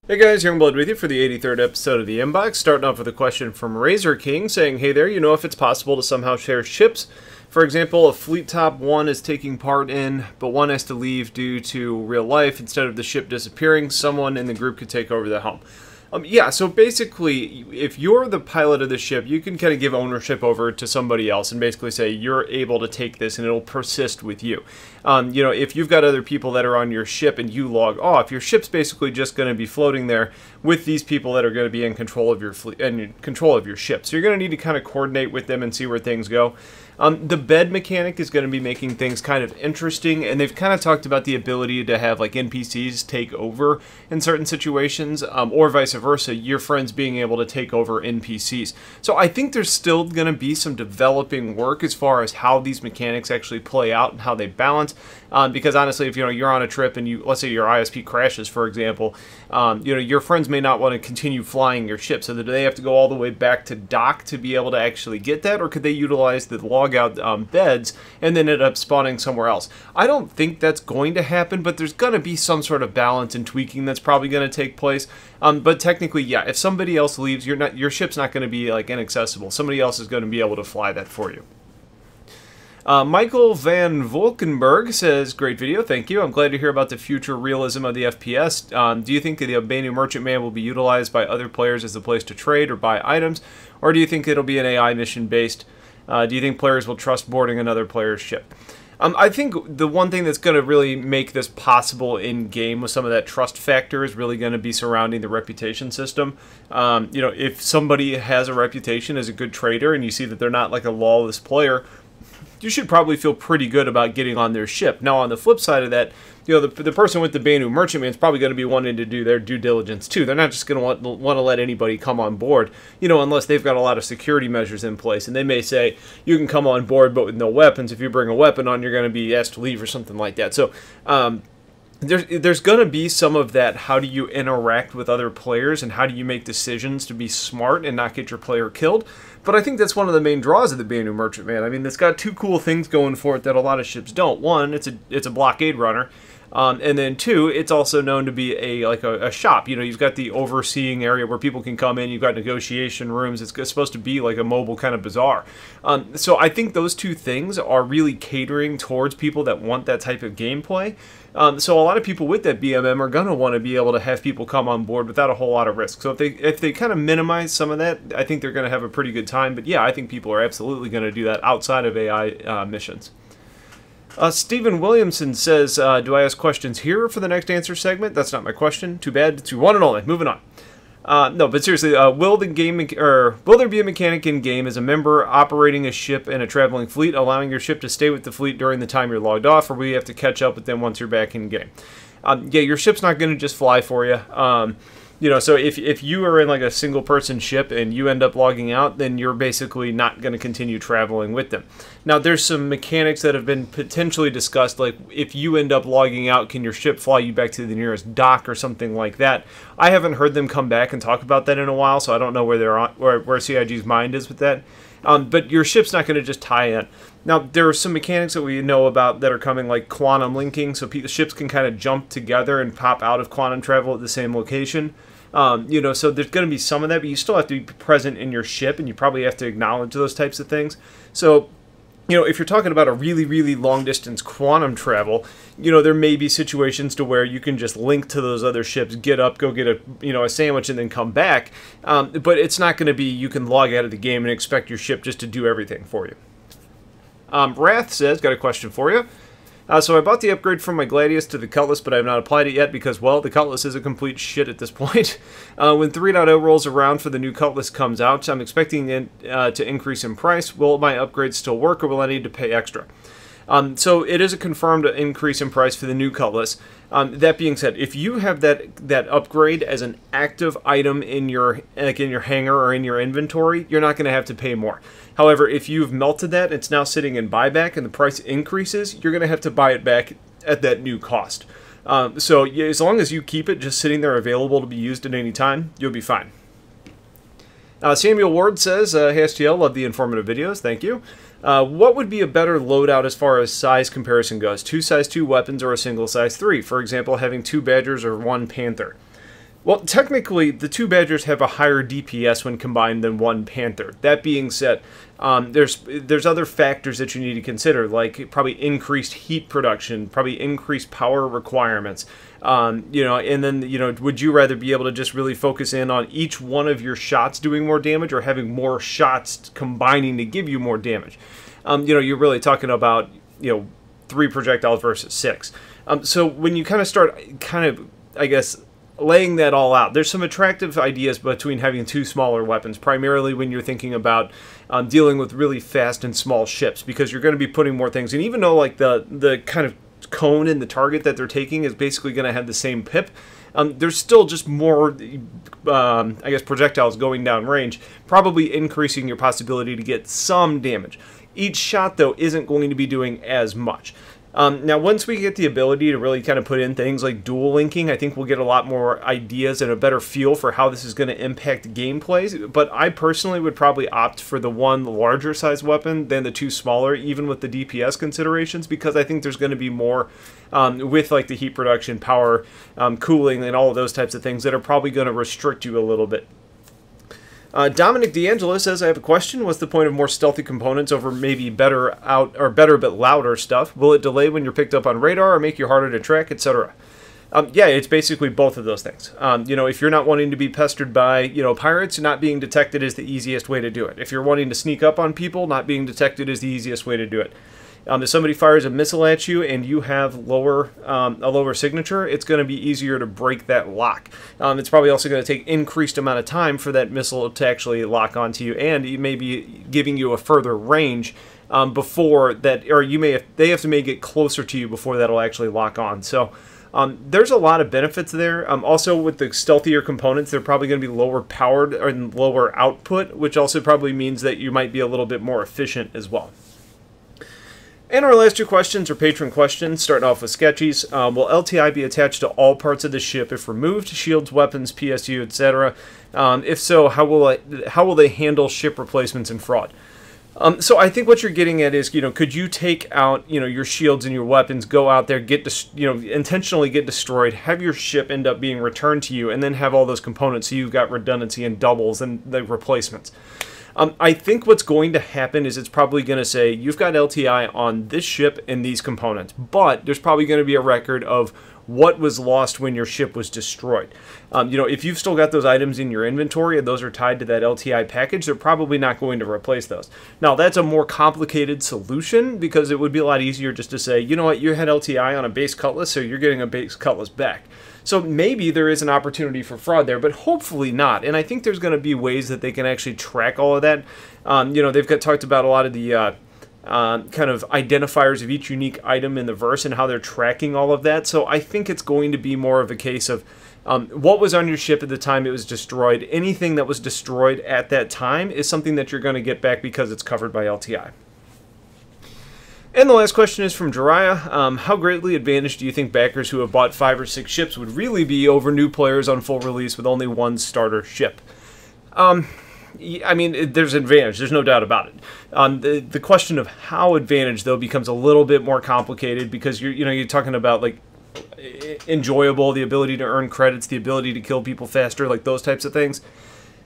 Hey guys, Youngblood with you for the 83rd episode of the Inbox. Starting off with a question from Razor King saying, hey there, you know if it's possible to somehow share ships? For example, a fleet top one is taking part in, but one has to leave due to real life. Instead of the ship disappearing, someone in the group could take over the helm. Yeah, so basically, if you're the pilot of the ship, you can kind of give ownership over to somebody else and basically say, you're able to take this and it'll persist with you. If you've got other people that are on your ship and you log off, your ship's basically just going to be floating there with these people that are going to be in control of your fleet and in control of your ship. So you're going to need to kind of coordinate with them and see where things go. The bed mechanic is going to be making things kind of interesting, and they've kind of talked about the ability to have like NPCs take over in certain situations, or vice versa, your friends being able to take over NPCs. So I think there's still going to be some developing work as far as how these mechanics actually play out and how they balance. Because honestly, if you're on a trip and let's say your ISP crashes, for example, your friends may not want to continue flying your ship. So do they have to go all the way back to dock to be able to actually get that, or could they utilize the log out beds and then end up spawning somewhere else? I don't think that's going to happen, but there's going to be some sort of balance and tweaking that's probably going to take place. But technically, yeah, if somebody else leaves, your ship's not going to be like inaccessible. Somebody else is going to be able to fly that for you. Michael Van Volkenberg says, great video, thank you. I'm glad to hear about the future realism of the FPS. Do you think the BMM Merchantman will be utilized by other players as a place to trade or buy items? Or do you think it'll be an AI mission based? Do you think players will trust boarding another player's ship? I think the one thing that's going to really make this possible in-game with some of that trust factor is really going to be surrounding the reputation system. If somebody has a reputation as a good trader and you see that they're not like a lawless player, you should probably feel pretty good about getting on their ship. Now, on the flip side of that, the person with the BMM Merchantman is probably going to be wanting to do their due diligence too. They're not just going to want to let anybody come on board, unless they've got a lot of security measures in place. And they may say, you can come on board, but with no weapons. If you bring a weapon on, you're going to be asked to leave or something like that. So, there's going to be some of that. How do you interact with other players and how do you make decisions to be smart and not get your player killed? But I think that's one of the main draws of the BMM Merchantman. I mean, it's got two cool things going for it that a lot of ships don't. One, it's a blockade runner. And then two, it's also known to be a shop. You've got the overseeing area where people can come in. You've got negotiation rooms. It's supposed to be like a mobile kind of bazaar. So I think those two things are really catering towards people that want that type of gameplay. So a lot of people with that BMM are going to want to be able to have people come on board without a whole lot of risk. So if they kind of minimize some of that, I think they're going to have a pretty good time. But yeah, I think people are absolutely going to do that outside of AI missions. Stephen Williamson says, do I ask questions here for the next answer segment? That's not my question. Too bad. It's your one and only. Moving on. No, but seriously, will there be a mechanic in game as a member operating a ship and a traveling fleet, allowing your ship to stay with the fleet during the time you're logged off, or will you have to catch up with them once you're back in game? Yeah, your ship's not going to just fly for you. So if you are in like a single person ship and you end up logging out, then you're basically not going to continue traveling with them. Now, there's some mechanics that have been potentially discussed, like if you end up logging out, can your ship fly you back to the nearest dock or something like that? I haven't heard them come back and talk about that in a while, so I don't know where CIG's mind is with that. But your ship's not going to just tie in. Now, there are some mechanics that we know about that are coming, like quantum linking, so ships can kind of jump together and pop out of quantum travel at the same location. So there's going to be some of that, but you still have to be present in your ship, and you probably have to acknowledge those types of things. So, if you're talking about a really, really long-distance quantum travel, there may be situations to where you can just link to those other ships, get up, go get a sandwich, and then come back. But it's not going to be you can log out of the game and expect your ship just to do everything for you. Wrath says, got a question for you. So I bought the upgrade from my Gladius to the Cutlass, but I have not applied it yet because, well, the Cutlass is a complete shit at this point. When 3.0 rolls around for the new Cutlass comes out, I'm expecting it to increase in price. Will my upgrade still work, or will I need to pay extra? So it is a confirmed increase in price for the new Cutlass. That being said, if you have that upgrade as an active item in your hangar or in your inventory, you're not going to have to pay more. However, if you've melted that, it's now sitting in buyback and the price increases, you're going to have to buy it back at that new cost. So yeah, as long as you keep it just sitting there available to be used at any time, you'll be fine. Samuel Ward says, hey STL, love the informative videos, thank you. What would be a better loadout as far as size comparison goes? 2 size 2 weapons or a single size 3? For example, having 2 Badgers or 1 Panther. Well, technically, the two Badgers have a higher DPS when combined than one Panther. That being said, there's other factors that you need to consider, like probably increased heat production, probably increased power requirements. You know, and then, you know, would you rather be able to just really focus in on each one of your shots doing more damage, or having more shots combining to give you more damage? You know, you're really talking about, you know, 3 projectiles versus 6. So when you kind of start, I guess, laying that all out, there's some attractive ideas between having 2 smaller weapons, primarily when you're thinking about dealing with really fast and small ships, because you're going to be putting more things. And even though like the kind of cone in the target that they're taking is basically going to have the same pip, there's still just more, I guess, projectiles going down range, probably increasing your possibility to get some damage. Each shot, though, isn't going to be doing as much. Now, once we get the ability to really kind of put in things like dual linking, I think we'll get a lot more ideas and a better feel for how this is going to impact gameplays. But I personally would probably opt for the one larger size weapon than the 2 smaller, even with the DPS considerations, because I think there's going to be more with like the heat production, power, cooling, and all of those types of things that are probably going to restrict you a little bit. Dominic D'Angelo says, I have a question. What's the point of more stealthy components over maybe better but louder stuff? Will it delay when you're picked up on radar or make you harder to track, etc.? Yeah, it's basically both of those things. You know, if you're not wanting to be pestered by, you know, pirates, not being detected is the easiest way to do it. If you're wanting to sneak up on people, not being detected is the easiest way to do it. If somebody fires a missile at you and you have a lower signature, it's going to be easier to break that lock. It's probably also going to take increased amount of time for that missile to actually lock onto you, and it may be giving you a further range before that, or they have to make it closer to you before that'll actually lock on. So there's a lot of benefits there. Also, with the stealthier components, they're probably going to be lower powered and lower output, which also probably means that you might be a little bit more efficient as well. And our last 2 questions are patron questions, starting off with Sketchies. Will LTI be attached to all parts of the ship if removed? Shields, weapons, PSU, etc.? If so, how will they handle ship replacements and fraud? So I think what you're getting at is, you know, could you take out, you know, your shields and your weapons, go out there, intentionally get destroyed, have your ship end up being returned to you, and then have all those components so you've got redundancy and doubles and the replacements? I think what's going to happen is it's probably going to say, you've got LTI on this ship and these components, but there's probably going to be a record of what was lost when your ship was destroyed. You know, if you've still got those items in your inventory and those are tied to that LTI package, they're probably not going to replace those. Now, that's a more complicated solution, because it would be a lot easier just to say, you know what, you had LTI on a base Cutlass, so you're getting a base Cutlass back. So maybe there is an opportunity for fraud there, but hopefully not. And I think there's going to be ways that they can actually track all of that. You know, they've talked about a lot of the kind of identifiers of each unique item in the verse and how they're tracking all of that. So I think it's going to be more of a case of what was on your ship at the time it was destroyed. Anything that was destroyed at that time is something that you're going to get back because it's covered by LTI. And the last question is from Jiraiya. How greatly advantaged do you think backers who have bought 5 or 6 ships would really be over new players on full release with only 1 starter ship? I mean, there's an advantage. There's no doubt about it. The question of how advantage, though, becomes a little bit more complicated, because you're talking about like enjoyable, the ability to earn credits, the ability to kill people faster, like those types of things.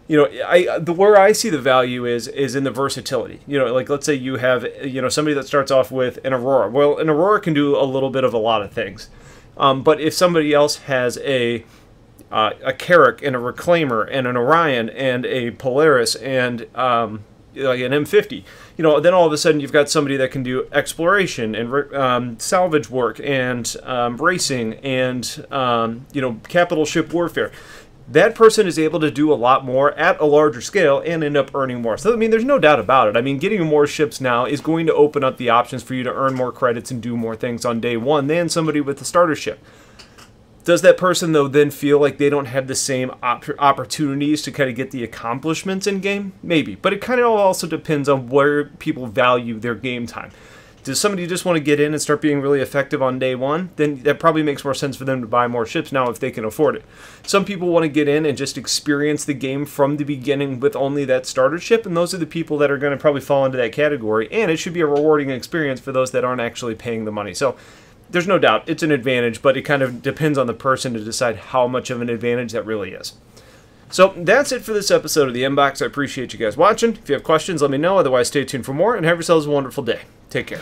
You know, where I see the value is in the versatility. You know, like let's say you have, you know, somebody that starts off with an Aurora. Well, an Aurora can do a little bit of a lot of things, but if somebody else has a Carrack and a Reclaimer and an Orion and a Polaris and like an M50, you know, then all of a sudden you've got somebody that can do exploration and salvage work and racing and you know, capital ship warfare. That person is able to do a lot more at a larger scale and end up earning more. So, I mean, there's no doubt about it. I mean, getting more ships now is going to open up the options for you to earn more credits and do more things on day one than somebody with a starter ship. Does that person, though, then feel like they don't have the same opportunities to kind of get the accomplishments in game? Maybe. But it kind of also depends on where people value their game time. Does somebody just want to get in and start being really effective on day one? Then that probably makes more sense for them to buy more ships now if they can afford it. Some people want to get in and just experience the game from the beginning with only that starter ship, and those are the people that are going to probably fall into that category, and it should be a rewarding experience for those that aren't actually paying the money. So there's no doubt it's an advantage, but it kind of depends on the person to decide how much of an advantage that really is. So that's it for this episode of The Inbox. I appreciate you guys watching. If you have questions, let me know. Otherwise, stay tuned for more, and have yourselves a wonderful day. Take care.